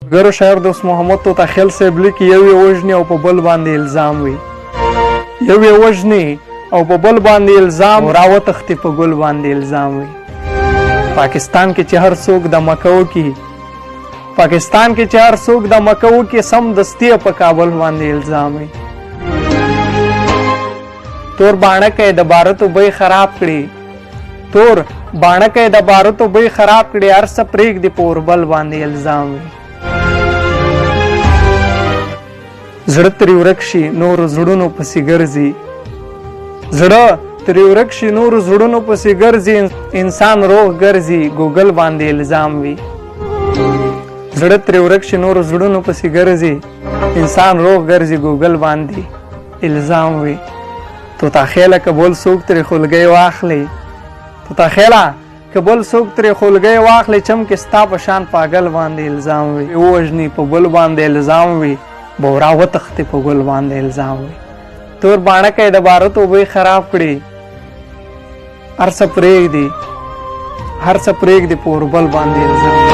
ګرو شاعر دوست محمد توتاخیل صاحب لیکي یو یې وژني او په بل باندې الزام وي، یو یې وژني او په بل باندې الزام راوتښتي په ګل باندې الزام وي. پاکستان کې چې هر څوک د مکو کې پاکستان کې چې هر څوک د مکو کې سم دستی په کابل باندې الزام وي. تور باڼکه د بارتو بې خراب کړي، تور باڼکه د بارتو بې خراب کړي، هر څه پرېږدي په اوربل باندې الزام وي. زړه ترې ورک شي نورو زړونو پسې ګرځي، زړه ترې ورک شي نورو زړونو پسې ګرځي، انسان روغ ګرځي ګوګل باندې الزام وي. زړه ترې ورک شي نورو زړونو پسې ګرځي، انسان روغ ګرځي ګوګل باندې الزام وي. توتاخیله که بل څوک ترې خولګۍ واخلي، توتاخیله که بل څوک ترې خولګۍ واخلي، چمکې ستا په شان پاگل باندې الزام وي. ووژني په بل باندې الزام وي، بورا وتښتي په ګل باندې الزام وي. تور باڼکه د بارتو بوی خراب کړي، هر څه پرېږدي په اوربل باندې الزام.